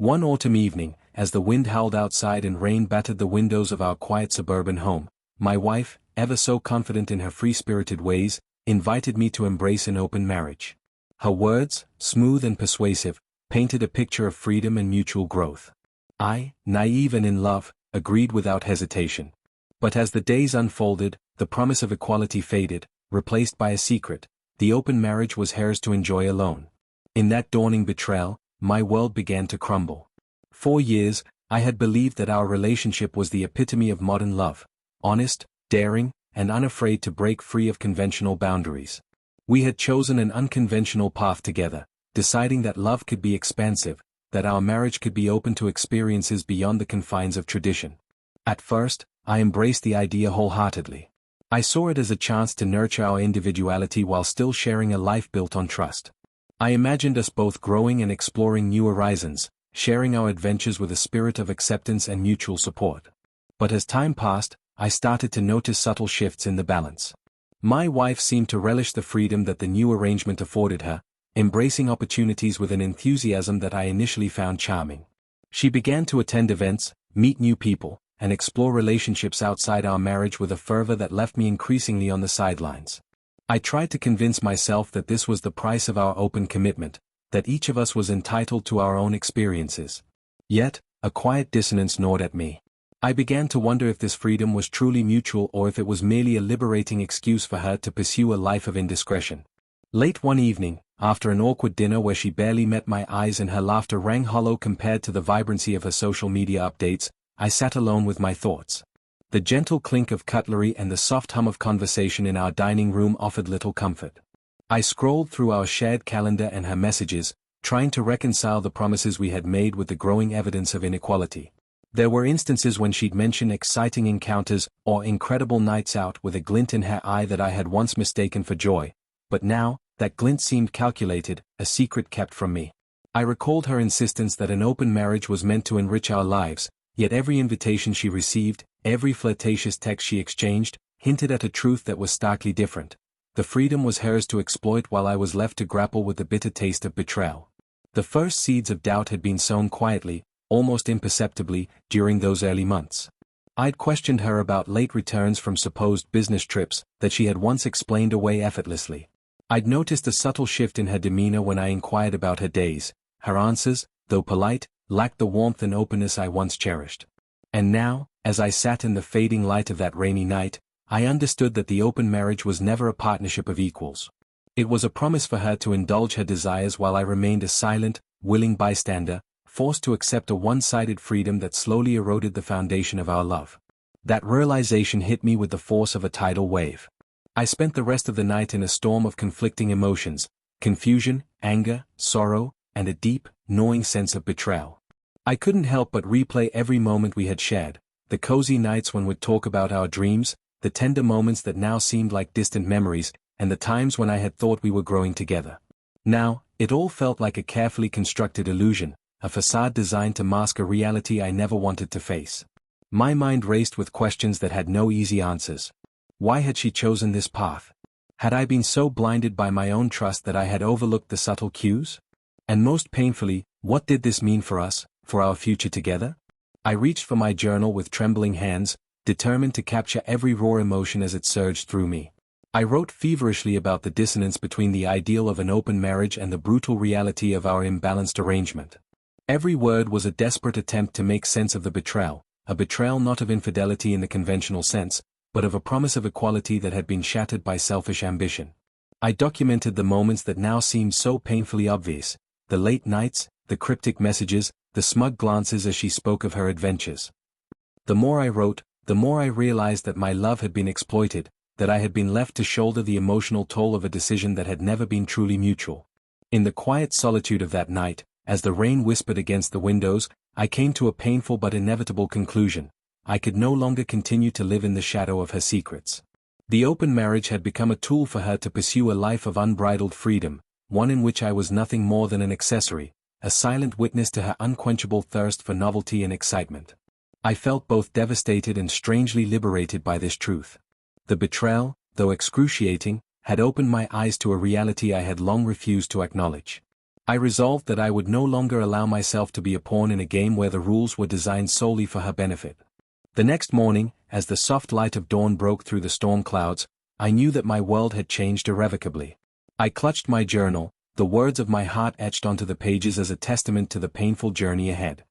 One autumn evening, as the wind howled outside and rain battered the windows of our quiet suburban home, my wife, ever so confident in her free-spirited ways, invited me to embrace an open marriage. Her words, smooth and persuasive, painted a picture of freedom and mutual growth. I, naive and in love, agreed without hesitation. But as the days unfolded, the promise of equality faded, replaced by a secret. The open marriage was hers to enjoy alone. In that dawning betrayal, my world began to crumble. For years, I had believed that our relationship was the epitome of modern love, honest, daring, and unafraid to break free of conventional boundaries. We had chosen an unconventional path together, deciding that love could be expansive, that our marriage could be open to experiences beyond the confines of tradition. At first, I embraced the idea wholeheartedly. I saw it as a chance to nurture our individuality while still sharing a life built on trust. I imagined us both growing and exploring new horizons, sharing our adventures with a spirit of acceptance and mutual support. But as time passed, I started to notice subtle shifts in the balance. My wife seemed to relish the freedom that the new arrangement afforded her, embracing opportunities with an enthusiasm that I initially found charming. She began to attend events, meet new people, and explore relationships outside our marriage with a fervor that left me increasingly on the sidelines. I tried to convince myself that this was the price of our open commitment, that each of us was entitled to our own experiences. Yet, a quiet dissonance gnawed at me. I began to wonder if this freedom was truly mutual or if it was merely a liberating excuse for her to pursue a life of indiscretion. Late one evening, after an awkward dinner where she barely met my eyes and her laughter rang hollow compared to the vibrancy of her social media updates, I sat alone with my thoughts. The gentle clink of cutlery and the soft hum of conversation in our dining room offered little comfort. I scrolled through our shared calendar and her messages, trying to reconcile the promises we had made with the growing evidence of inequality. There were instances when she'd mention exciting encounters or incredible nights out with a glint in her eye that I had once mistaken for joy, but now, that glint seemed calculated, a secret kept from me. I recalled her insistence that an open marriage was meant to enrich our lives, yet every invitation she received, every flirtatious text she exchanged, hinted at a truth that was starkly different. The freedom was hers to exploit while I was left to grapple with the bitter taste of betrayal. The first seeds of doubt had been sown quietly, almost imperceptibly, during those early months. I'd questioned her about late returns from supposed business trips that she had once explained away effortlessly. I'd noticed a subtle shift in her demeanor when I inquired about her days. Her answers, though polite, lacked the warmth and openness I once cherished. And now, as I sat in the fading light of that rainy night, I understood that the open marriage was never a partnership of equals. It was a promise for her to indulge her desires while I remained a silent, willing bystander, forced to accept a one-sided freedom that slowly eroded the foundation of our love. That realization hit me with the force of a tidal wave. I spent the rest of the night in a storm of conflicting emotions, confusion, anger, sorrow, and a deep, gnawing sense of betrayal. I couldn't help but replay every moment we had shared, the cozy nights when we'd talk about our dreams, the tender moments that now seemed like distant memories, and the times when I had thought we were growing together. Now, it all felt like a carefully constructed illusion, a facade designed to mask a reality I never wanted to face. My mind raced with questions that had no easy answers. Why had she chosen this path? Had I been so blinded by my own trust that I had overlooked the subtle cues? And most painfully, what did this mean for us, for our future together? I reached for my journal with trembling hands, determined to capture every raw emotion as it surged through me. I wrote feverishly about the dissonance between the ideal of an open marriage and the brutal reality of our imbalanced arrangement. Every word was a desperate attempt to make sense of the betrayal, a betrayal not of infidelity in the conventional sense, but of a promise of equality that had been shattered by selfish ambition. I documented the moments that now seemed so painfully obvious, the late nights, the cryptic messages, the smug glances as she spoke of her adventures. The more I wrote, the more I realized that my love had been exploited, that I had been left to shoulder the emotional toll of a decision that had never been truly mutual. In the quiet solitude of that night, as the rain whispered against the windows, I came to a painful but inevitable conclusion. I could no longer continue to live in the shadow of her secrets. The open marriage had become a tool for her to pursue a life of unbridled freedom, one in which I was nothing more than an accessory, a silent witness to her unquenchable thirst for novelty and excitement. I felt both devastated and strangely liberated by this truth. The betrayal, though excruciating, had opened my eyes to a reality I had long refused to acknowledge. I resolved that I would no longer allow myself to be a pawn in a game where the rules were designed solely for her benefit. The next morning, as the soft light of dawn broke through the storm clouds, I knew that my world had changed irrevocably. I clutched my journal, the words of my heart etched onto the pages as a testament to the painful journey ahead.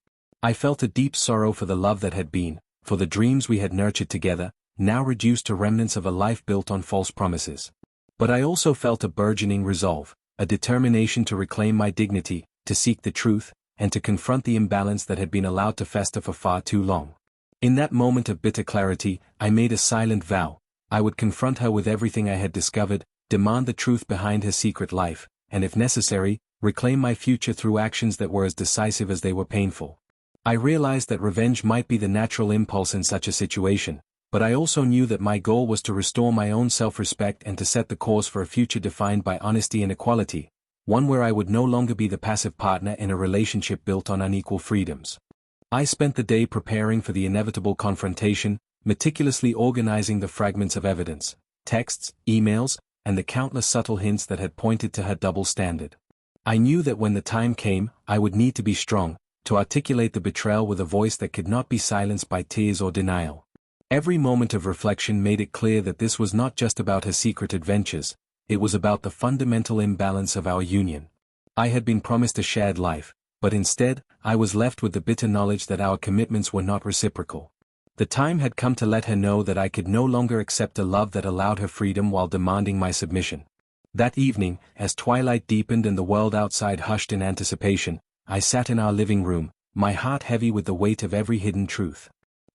I felt a deep sorrow for the love that had been, for the dreams we had nurtured together, now reduced to remnants of a life built on false promises. But I also felt a burgeoning resolve, a determination to reclaim my dignity, to seek the truth, and to confront the imbalance that had been allowed to fester for far too long. In that moment of bitter clarity, I made a silent vow. I would confront her with everything I had discovered, demand the truth behind her secret life, and if necessary, reclaim my future through actions that were as decisive as they were painful. I realized that revenge might be the natural impulse in such a situation, but I also knew that my goal was to restore my own self-respect and to set the course for a future defined by honesty and equality, one where I would no longer be the passive partner in a relationship built on unequal freedoms. I spent the day preparing for the inevitable confrontation, meticulously organizing the fragments of evidence, texts, emails, and the countless subtle hints that had pointed to her double standard. I knew that when the time came, I would need to be strong, to articulate the betrayal with a voice that could not be silenced by tears or denial. Every moment of reflection made it clear that this was not just about her secret adventures, it was about the fundamental imbalance of our union. I had been promised a shared life, but instead, I was left with the bitter knowledge that our commitments were not reciprocal. The time had come to let her know that I could no longer accept a love that allowed her freedom while demanding my submission. That evening, as twilight deepened and the world outside hushed in anticipation, I sat in our living room, my heart heavy with the weight of every hidden truth.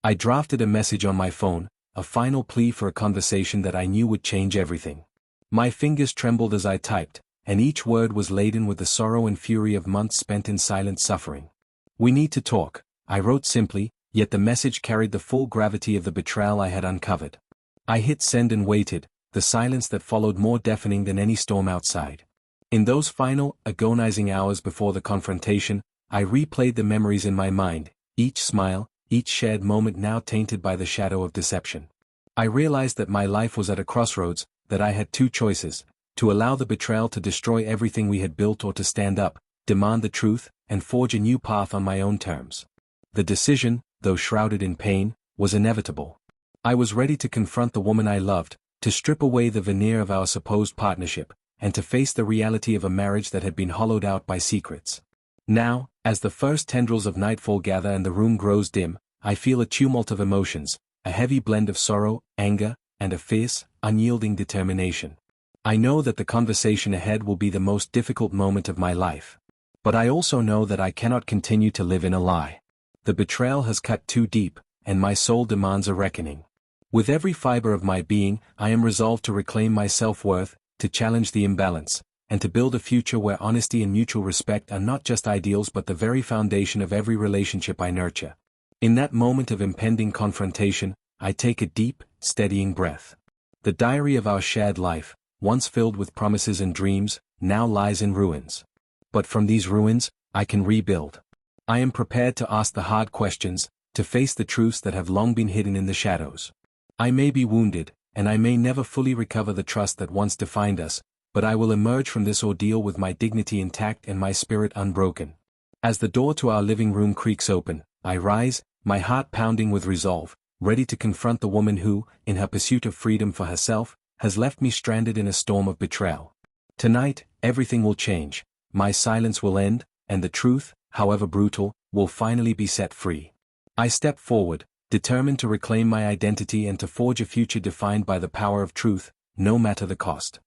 I drafted a message on my phone, a final plea for a conversation that I knew would change everything. My fingers trembled as I typed, and each word was laden with the sorrow and fury of months spent in silent suffering. "We need to talk," I wrote simply, yet the message carried the full gravity of the betrayal I had uncovered. I hit send and waited, the silence that followed more deafening than any storm outside. In those final, agonizing hours before the confrontation, I replayed the memories in my mind, each smile, each shared moment now tainted by the shadow of deception. I realized that my life was at a crossroads, that I had two choices: to allow the betrayal to destroy everything we had built or to stand up, demand the truth, and forge a new path on my own terms. The decision, though shrouded in pain, was inevitable. I was ready to confront the woman I loved, to strip away the veneer of our supposed partnership, and to face the reality of a marriage that had been hollowed out by secrets. Now, as the first tendrils of nightfall gather and the room grows dim, I feel a tumult of emotions, a heavy blend of sorrow, anger, and a fierce, unyielding determination. I know that the conversation ahead will be the most difficult moment of my life. But I also know that I cannot continue to live in a lie. The betrayal has cut too deep, and my soul demands a reckoning. With every fiber of my being, I am resolved to reclaim my self-worth, to challenge the imbalance, and to build a future where honesty and mutual respect are not just ideals but the very foundation of every relationship I nurture. In that moment of impending confrontation, I take a deep, steadying breath. The diary of our shared life, once filled with promises and dreams, now lies in ruins. But from these ruins, I can rebuild. I am prepared to ask the hard questions, to face the truths that have long been hidden in the shadows. I may be wounded, and I may never fully recover the trust that once defined us, but I will emerge from this ordeal with my dignity intact and my spirit unbroken. As the door to our living room creaks open, I rise, my heart pounding with resolve, ready to confront the woman who, in her pursuit of freedom for herself, has left me stranded in a storm of betrayal. Tonight, everything will change, my silence will end, and the truth, however brutal, will finally be set free. I step forward, determined to reclaim my identity and to forge a future defined by the power of truth, no matter the cost.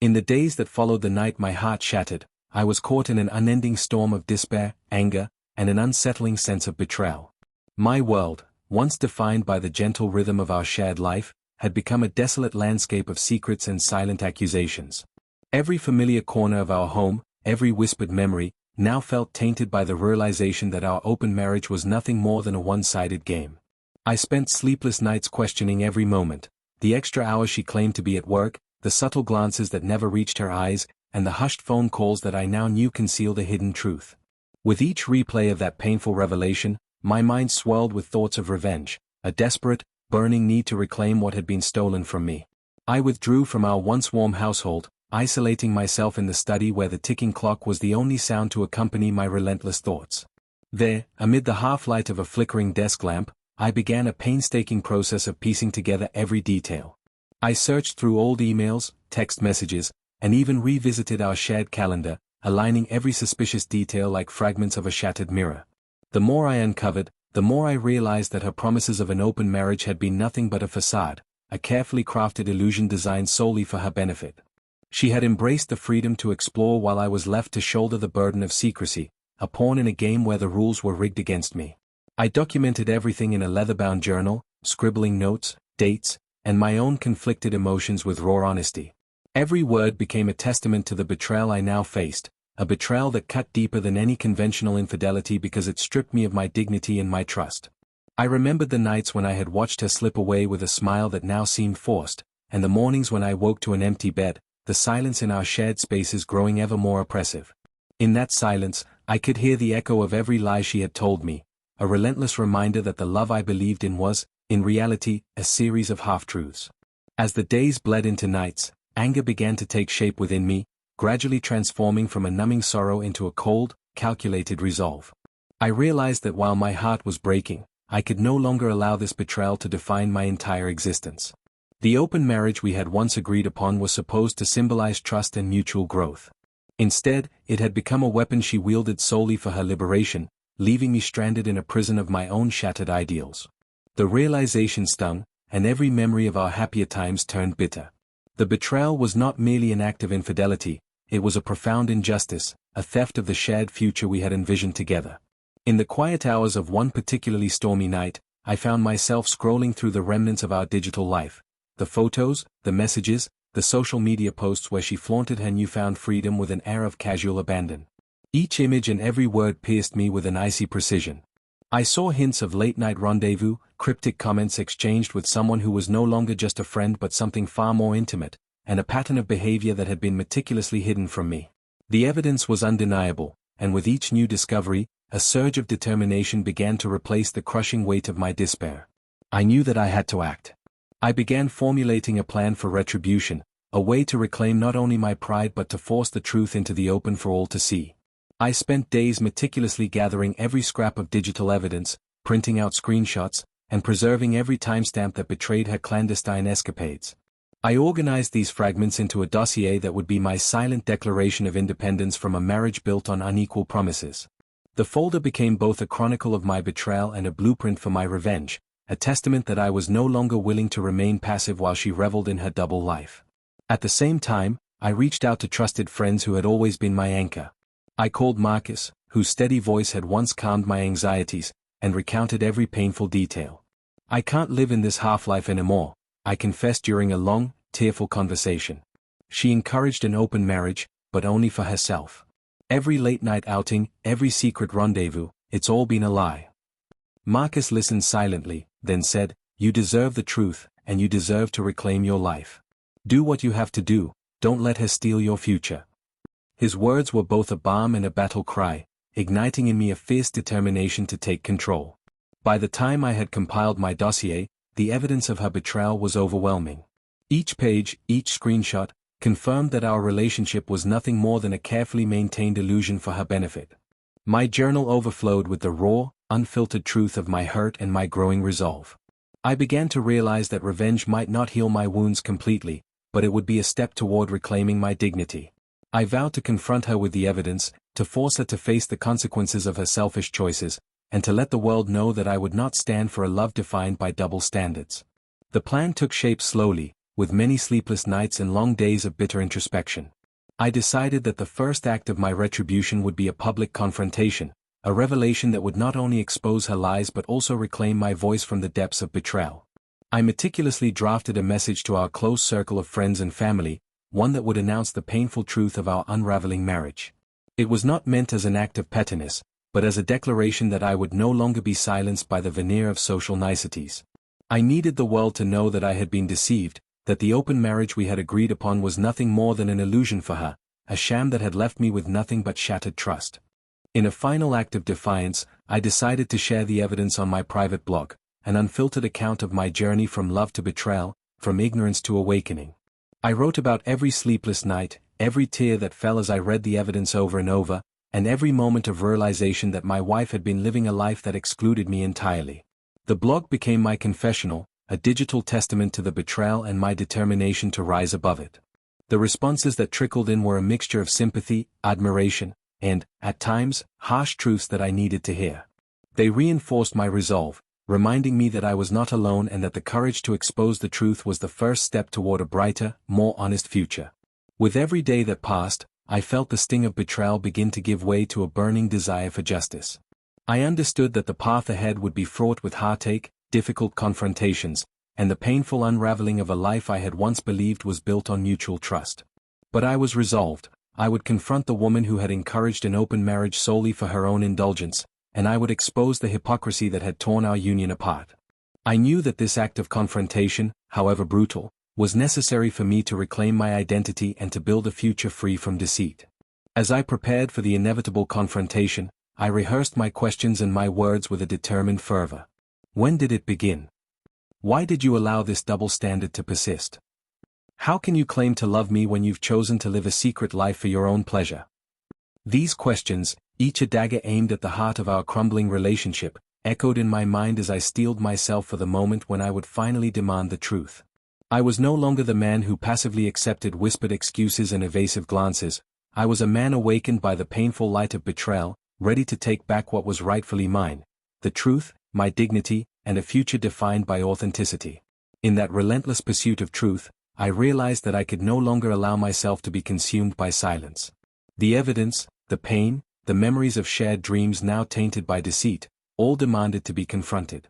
In the days that followed the night my heart shattered, I was caught in an unending storm of despair, anger, and an unsettling sense of betrayal. My world, once defined by the gentle rhythm of our shared life, had become a desolate landscape of secrets and silent accusations. Every familiar corner of our home, every whispered memory, now felt tainted by the realization that our open marriage was nothing more than a one-sided game. I spent sleepless nights questioning every moment, the extra hours she claimed to be at work, the subtle glances that never reached her eyes, and the hushed phone calls that I now knew concealed a hidden truth. With each replay of that painful revelation, my mind swelled with thoughts of revenge, a desperate, burning need to reclaim what had been stolen from me. I withdrew from our once warm household, isolating myself in the study where the ticking clock was the only sound to accompany my relentless thoughts. There, amid the half-light of a flickering desk lamp, I began a painstaking process of piecing together every detail. I searched through old emails, text messages, and even revisited our shared calendar, aligning every suspicious detail like fragments of a shattered mirror. The more I uncovered, the more I realized that her promises of an open marriage had been nothing but a facade, a carefully crafted illusion designed solely for her benefit. She had embraced the freedom to explore while I was left to shoulder the burden of secrecy, a pawn in a game where the rules were rigged against me. I documented everything in a leather-bound journal, scribbling notes, dates, and my own conflicted emotions with raw honesty. Every word became a testament to the betrayal I now faced, a betrayal that cut deeper than any conventional infidelity because it stripped me of my dignity and my trust. I remembered the nights when I had watched her slip away with a smile that now seemed forced, and the mornings when I woke to an empty bed, the silence in our shared spaces growing ever more oppressive. In that silence, I could hear the echo of every lie she had told me, a relentless reminder that the love I believed in was, in reality, a series of half-truths. As the days bled into nights, anger began to take shape within me, gradually transforming from a numbing sorrow into a cold, calculated resolve. I realized that while my heart was breaking, I could no longer allow this betrayal to define my entire existence. The open marriage we had once agreed upon was supposed to symbolize trust and mutual growth. Instead, it had become a weapon she wielded solely for her liberation, leaving me stranded in a prison of my own shattered ideals. The realization stung, and every memory of our happier times turned bitter. The betrayal was not merely an act of infidelity, it was a profound injustice, a theft of the shared future we had envisioned together. In the quiet hours of one particularly stormy night, I found myself scrolling through the remnants of our digital life, the photos, the messages, the social media posts where she flaunted her newfound freedom with an air of casual abandon. Each image and every word pierced me with an icy precision. I saw hints of late-night rendezvous, cryptic comments exchanged with someone who was no longer just a friend but something far more intimate, and a pattern of behavior that had been meticulously hidden from me. The evidence was undeniable, and with each new discovery, a surge of determination began to replace the crushing weight of my despair. I knew that I had to act. I began formulating a plan for retribution, a way to reclaim not only my pride but to force the truth into the open for all to see. I spent days meticulously gathering every scrap of digital evidence, printing out screenshots, and preserving every timestamp that betrayed her clandestine escapades. I organized these fragments into a dossier that would be my silent declaration of independence from a marriage built on unequal promises. The folder became both a chronicle of my betrayal and a blueprint for my revenge, a testament that I was no longer willing to remain passive while she reveled in her double life. At the same time, I reached out to trusted friends who had always been my anchor. I called Marcus, whose steady voice had once calmed my anxieties, and recounted every painful detail. "I can't live in this half-life anymore," I confessed during a long, tearful conversation. She encouraged an open marriage, but only for herself. "Every late-night outing, every secret rendezvous, it's all been a lie." Marcus listened silently, then said, "You deserve the truth, and you deserve to reclaim your life. Do what you have to do, don't let her steal your future." His words were both a balm and a battle cry, igniting in me a fierce determination to take control. By the time I had compiled my dossier, the evidence of her betrayal was overwhelming. Each page, each screenshot, confirmed that our relationship was nothing more than a carefully maintained illusion for her benefit. My journal overflowed with the raw, unfiltered truth of my hurt and my growing resolve. I began to realize that revenge might not heal my wounds completely, but it would be a step toward reclaiming my dignity. I vowed to confront her with the evidence, to force her to face the consequences of her selfish choices, and to let the world know that I would not stand for a love defined by double standards. The plan took shape slowly, with many sleepless nights and long days of bitter introspection. I decided that the first act of my retribution would be a public confrontation, a revelation that would not only expose her lies but also reclaim my voice from the depths of betrayal. I meticulously drafted a message to our close circle of friends and family, one that would announce the painful truth of our unraveling marriage. It was not meant as an act of pettiness, but as a declaration that I would no longer be silenced by the veneer of social niceties. I needed the world to know that I had been deceived, that the open marriage we had agreed upon was nothing more than an illusion for her, a sham that had left me with nothing but shattered trust. In a final act of defiance, I decided to share the evidence on my private blog, an unfiltered account of my journey from love to betrayal, from ignorance to awakening. I wrote about every sleepless night, every tear that fell as I read the evidence over and over, and every moment of realization that my wife had been living a life that excluded me entirely. The blog became my confessional, a digital testament to the betrayal and my determination to rise above it. The responses that trickled in were a mixture of sympathy, admiration, and, at times, harsh truths that I needed to hear. They reinforced my resolve, reminding me that I was not alone and that the courage to expose the truth was the first step toward a brighter, more honest future. With every day that passed, I felt the sting of betrayal begin to give way to a burning desire for justice. I understood that the path ahead would be fraught with heartache, difficult confrontations, and the painful unraveling of a life I had once believed was built on mutual trust. But I was resolved. I would confront the woman who had encouraged an open marriage solely for her own indulgence, and I would expose the hypocrisy that had torn our union apart. I knew that this act of confrontation, however brutal, was necessary for me to reclaim my identity and to build a future free from deceit. As I prepared for the inevitable confrontation, I rehearsed my questions and my words with a determined fervor. When did it begin? Why did you allow this double standard to persist? How can you claim to love me when you've chosen to live a secret life for your own pleasure? These questions, each a dagger aimed at the heart of our crumbling relationship, echoed in my mind as I steeled myself for the moment when I would finally demand the truth. I was no longer the man who passively accepted whispered excuses and evasive glances. I was a man awakened by the painful light of betrayal, ready to take back what was rightfully mine, the truth, my dignity, and a future defined by authenticity. In that relentless pursuit of truth, I realized that I could no longer allow myself to be consumed by silence. The evidence, the pain, the memories of shared dreams now tainted by deceit, all demanded to be confronted.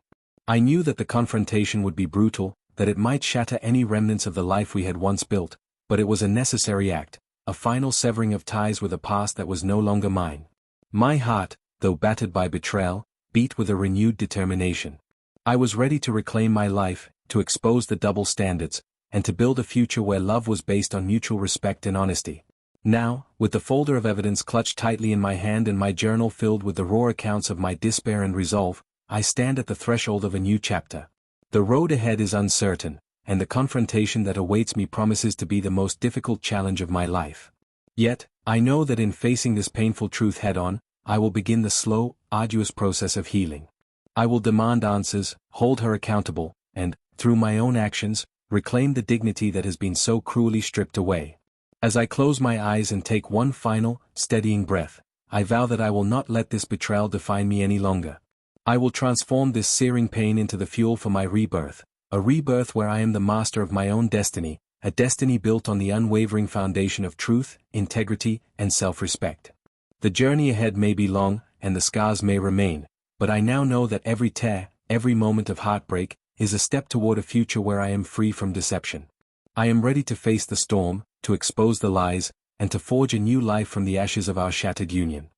I knew that the confrontation would be brutal, that it might shatter any remnants of the life we had once built, but it was a necessary act, a final severing of ties with a past that was no longer mine. My heart, though battered by betrayal, beat with a renewed determination. I was ready to reclaim my life, to expose the double standards, and to build a future where love was based on mutual respect and honesty. Now, with the folder of evidence clutched tightly in my hand and my journal filled with the raw accounts of my despair and resolve, I stand at the threshold of a new chapter. The road ahead is uncertain, and the confrontation that awaits me promises to be the most difficult challenge of my life. Yet, I know that in facing this painful truth head-on, I will begin the slow, arduous process of healing. I will demand answers, hold her accountable, and, through my own actions, reclaim the dignity that has been so cruelly stripped away. As I close my eyes and take one final, steadying breath, I vow that I will not let this betrayal define me any longer. I will transform this searing pain into the fuel for my rebirth, a rebirth where I am the master of my own destiny, a destiny built on the unwavering foundation of truth, integrity, and self-respect. The journey ahead may be long, and the scars may remain, but I now know that every tear, every moment of heartbreak, is a step toward a future where I am free from deception. I am ready to face the storm, to expose the lies, and to forge a new life from the ashes of our shattered union.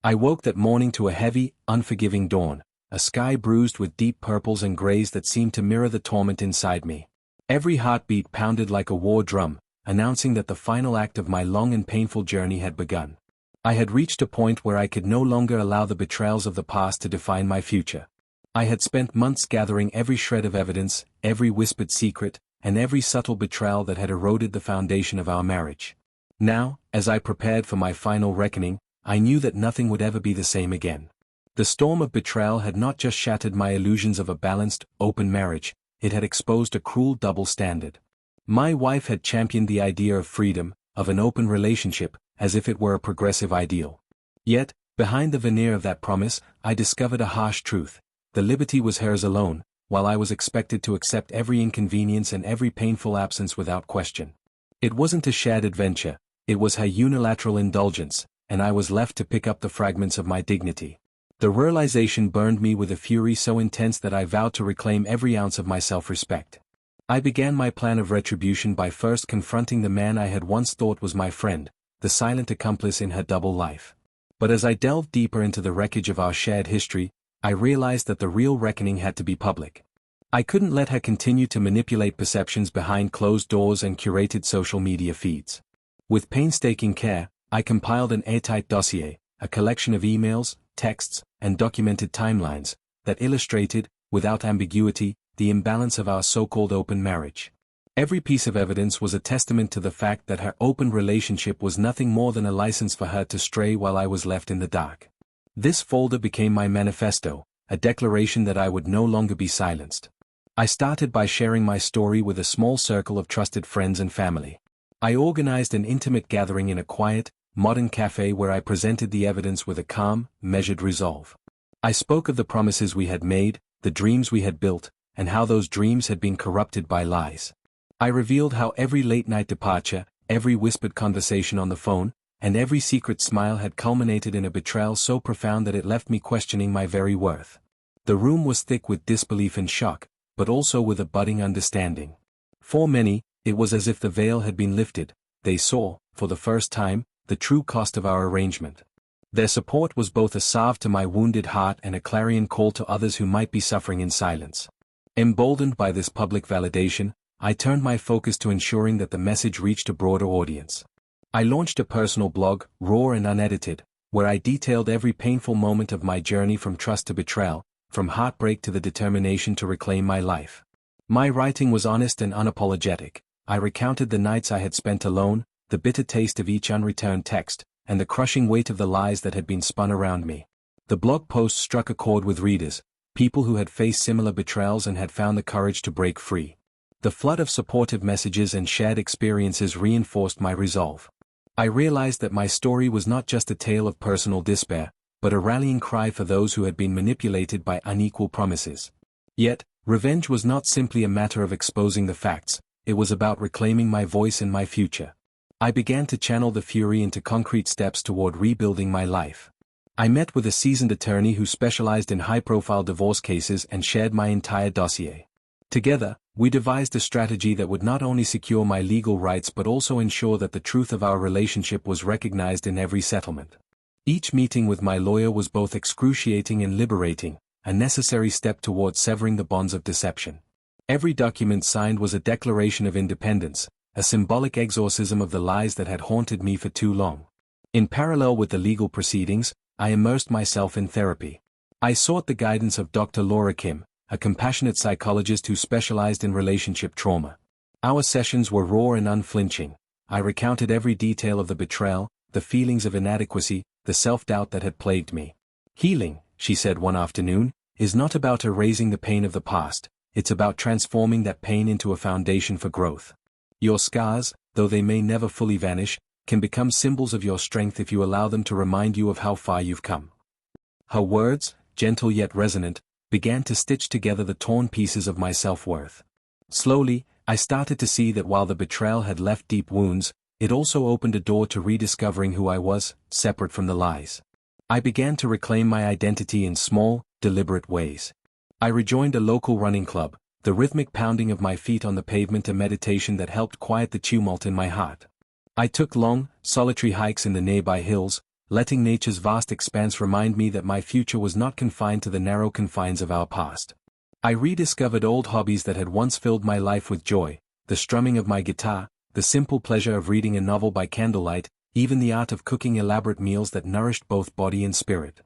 I woke that morning to a heavy, unforgiving dawn, a sky bruised with deep purples and grays that seemed to mirror the torment inside me. Every heartbeat pounded like a war drum, announcing that the final act of my long and painful journey had begun. I had reached a point where I could no longer allow the betrayals of the past to define my future. I had spent months gathering every shred of evidence, every whispered secret, and every subtle betrayal that had eroded the foundation of our marriage. Now, as I prepared for my final reckoning, I knew that nothing would ever be the same again. The storm of betrayal had not just shattered my illusions of a balanced, open marriage, it had exposed a cruel double standard. My wife had championed the idea of freedom, of an open relationship, as if it were a progressive ideal. Yet, behind the veneer of that promise, I discovered a harsh truth. The liberty was hers alone, while I was expected to accept every inconvenience and every painful absence without question. It wasn't a shared adventure, it was her unilateral indulgence, and I was left to pick up the fragments of my dignity. The realization burned me with a fury so intense that I vowed to reclaim every ounce of my self-respect. I began my plan of retribution by first confronting the man I had once thought was my friend, the silent accomplice in her double life. But as I delved deeper into the wreckage of our shared history, I realized that the real reckoning had to be public. I couldn't let her continue to manipulate perceptions behind closed doors and curated social media feeds. With painstaking care, I compiled an airtight dossier, a collection of emails, texts, and documented timelines, that illustrated, without ambiguity, the imbalance of our so-called open marriage. Every piece of evidence was a testament to the fact that her open relationship was nothing more than a license for her to stray while I was left in the dark. This folder became my manifesto, a declaration that I would no longer be silenced. I started by sharing my story with a small circle of trusted friends and family. I organized an intimate gathering in a quiet, modern cafe where I presented the evidence with a calm, measured resolve. I spoke of the promises we had made, the dreams we had built, and how those dreams had been corrupted by lies. I revealed how every late-night departure, every whispered conversation on the phone, and every secret smile had culminated in a betrayal so profound that it left me questioning my very worth. The room was thick with disbelief and shock, but also with a budding understanding. For many, it was as if the veil had been lifted. They saw, for the first time, the true cost of our arrangement. Their support was both a salve to my wounded heart and a clarion call to others who might be suffering in silence. Emboldened by this public validation, I turned my focus to ensuring that the message reached a broader audience. I launched a personal blog, raw and unedited, where I detailed every painful moment of my journey from trust to betrayal, from heartbreak to the determination to reclaim my life. My writing was honest and unapologetic. I recounted the nights I had spent alone, the bitter taste of each unreturned text, and the crushing weight of the lies that had been spun around me. The blog post struck a chord with readers, people who had faced similar betrayals and had found the courage to break free. The flood of supportive messages and shared experiences reinforced my resolve. I realized that my story was not just a tale of personal despair, but a rallying cry for those who had been manipulated by unequal promises. Yet, revenge was not simply a matter of exposing the facts, it was about reclaiming my voice and my future. I began to channel the fury into concrete steps toward rebuilding my life. I met with a seasoned attorney who specialized in high-profile divorce cases and shared my entire dossier. Together, we devised a strategy that would not only secure my legal rights but also ensure that the truth of our relationship was recognized in every settlement. Each meeting with my lawyer was both excruciating and liberating, a necessary step toward severing the bonds of deception. Every document signed was a declaration of independence, a symbolic exorcism of the lies that had haunted me for too long. In parallel with the legal proceedings, I immersed myself in therapy. I sought the guidance of Dr. Laura Kim, a compassionate psychologist who specialized in relationship trauma. Our sessions were raw and unflinching. I recounted every detail of the betrayal, the feelings of inadequacy, the self-doubt that had plagued me. Healing, she said one afternoon, is not about erasing the pain of the past, it's about transforming that pain into a foundation for growth. Your scars, though they may never fully vanish, can become symbols of your strength if you allow them to remind you of how far you've come. Her words, gentle yet resonant, began to stitch together the torn pieces of my self-worth. Slowly, I started to see that while the betrayal had left deep wounds, it also opened a door to rediscovering who I was, separate from the lies. I began to reclaim my identity in small, deliberate ways. I rejoined a local running club, the rhythmic pounding of my feet on the pavement a meditation that helped quiet the tumult in my heart. I took long, solitary hikes in the nearby hills, letting nature's vast expanse remind me that my future was not confined to the narrow confines of our past. I rediscovered old hobbies that had once filled my life with joy, the strumming of my guitar, the simple pleasure of reading a novel by candlelight, even the art of cooking elaborate meals that nourished both body and spirit.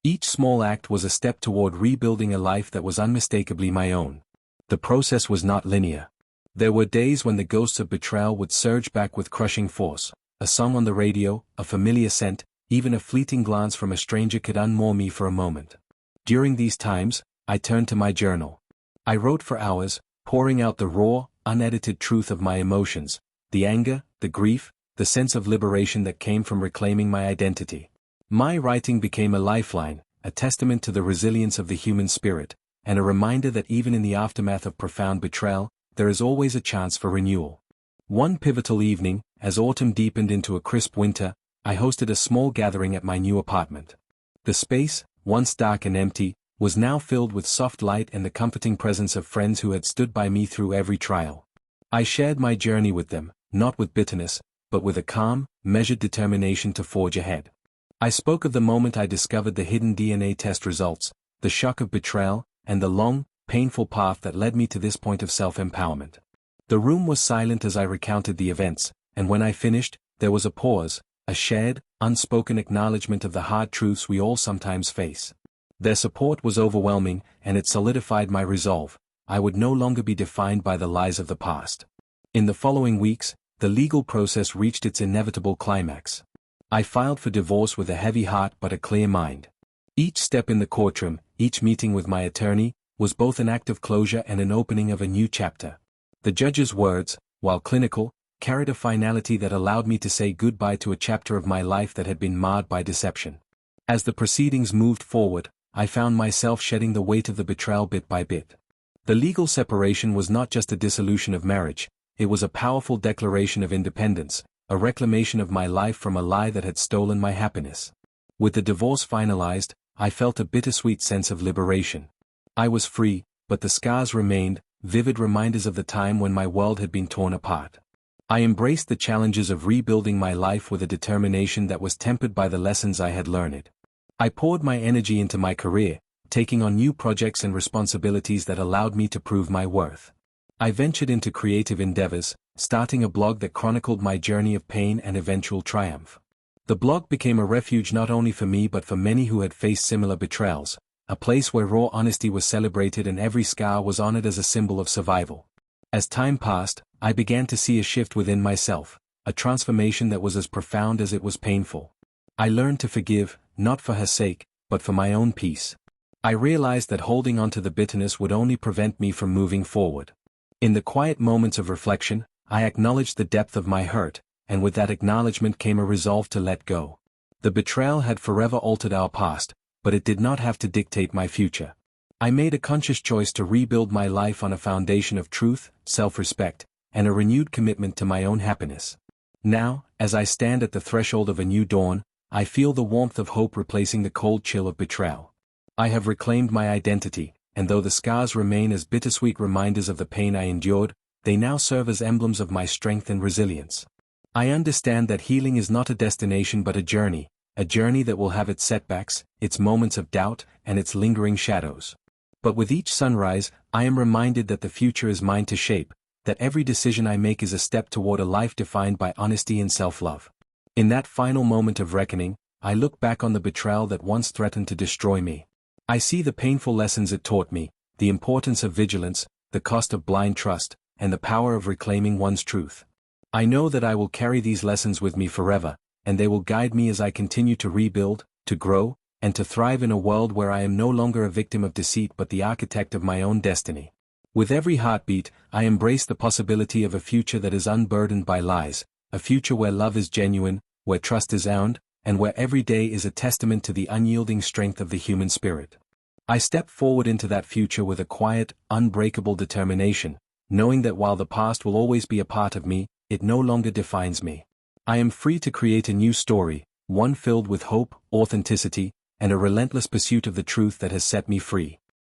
Each small act was a step toward rebuilding a life that was unmistakably my own. The process was not linear. There were days when the ghosts of betrayal would surge back with crushing force. A song on the radio, a familiar scent, even a fleeting glance from a stranger could unmoor me for a moment. During these times, I turned to my journal. I wrote for hours, pouring out the raw, unedited truth of my emotions, the anger, the grief, the sense of liberation that came from reclaiming my identity. My writing became a lifeline, a testament to the resilience of the human spirit, and a reminder that even in the aftermath of profound betrayal, there is always a chance for renewal. One pivotal evening, as autumn deepened into a crisp winter, I hosted a small gathering at my new apartment. The space, once dark and empty, was now filled with soft light and the comforting presence of friends who had stood by me through every trial. I shared my journey with them, not with bitterness, but with a calm, measured determination to forge ahead. I spoke of the moment I discovered the hidden DNA test results, the shock of betrayal, and the long, painful path that led me to this point of self-empowerment. The room was silent as I recounted the events, and when I finished, there was a pause, a shared, unspoken acknowledgement of the hard truths we all sometimes face. Their support was overwhelming, and it solidified my resolve. I would no longer be defined by the lies of the past. In the following weeks, the legal process reached its inevitable climax. I filed for divorce with a heavy heart but a clear mind. Each step in the courtroom, each meeting with my attorney, was both an act of closure and an opening of a new chapter. The judge's words, while clinical, carried a finality that allowed me to say goodbye to a chapter of my life that had been marred by deception. As the proceedings moved forward, I found myself shedding the weight of the betrayal bit by bit. The legal separation was not just a dissolution of marriage, it was a powerful declaration of independence, a reclamation of my life from a lie that had stolen my happiness. With the divorce finalized, I felt a bittersweet sense of liberation. I was free, but the scars remained, vivid reminders of the time when my world had been torn apart. I embraced the challenges of rebuilding my life with a determination that was tempered by the lessons I had learned. I poured my energy into my career, taking on new projects and responsibilities that allowed me to prove my worth. I ventured into creative endeavors, starting a blog that chronicled my journey of pain and eventual triumph. The blog became a refuge not only for me but for many who had faced similar betrayals, a place where raw honesty was celebrated and every scar was honored as a symbol of survival. As time passed, I began to see a shift within myself, a transformation that was as profound as it was painful. I learned to forgive, not for her sake, but for my own peace. I realized that holding on to the bitterness would only prevent me from moving forward. In the quiet moments of reflection, I acknowledged the depth of my hurt, and with that acknowledgement came a resolve to let go. The betrayal had forever altered our past, but it did not have to dictate my future. I made a conscious choice to rebuild my life on a foundation of truth, self-respect, and a renewed commitment to my own happiness. Now, as I stand at the threshold of a new dawn, I feel the warmth of hope replacing the cold chill of betrayal. I have reclaimed my identity, and though the scars remain as bittersweet reminders of the pain I endured, they now serve as emblems of my strength and resilience. I understand that healing is not a destination but a journey that will have its setbacks, its moments of doubt, and its lingering shadows. But with each sunrise, I am reminded that the future is mine to shape, that every decision I make is a step toward a life defined by honesty and self-love. In that final moment of reckoning, I look back on the betrayal that once threatened to destroy me. I see the painful lessons it taught me, the importance of vigilance, the cost of blind trust, and the power of reclaiming one's truth. I know that I will carry these lessons with me forever, and they will guide me as I continue to rebuild, to grow, and to thrive in a world where I am no longer a victim of deceit but the architect of my own destiny. With every heartbeat, I embrace the possibility of a future that is unburdened by lies, a future where love is genuine, where trust is earned, and where every day is a testament to the unyielding strength of the human spirit. I step forward into that future with a quiet, unbreakable determination, knowing that while the past will always be a part of me, it no longer defines me. I am free to create a new story, one filled with hope, authenticity, and a relentless pursuit of the truth that has set me free.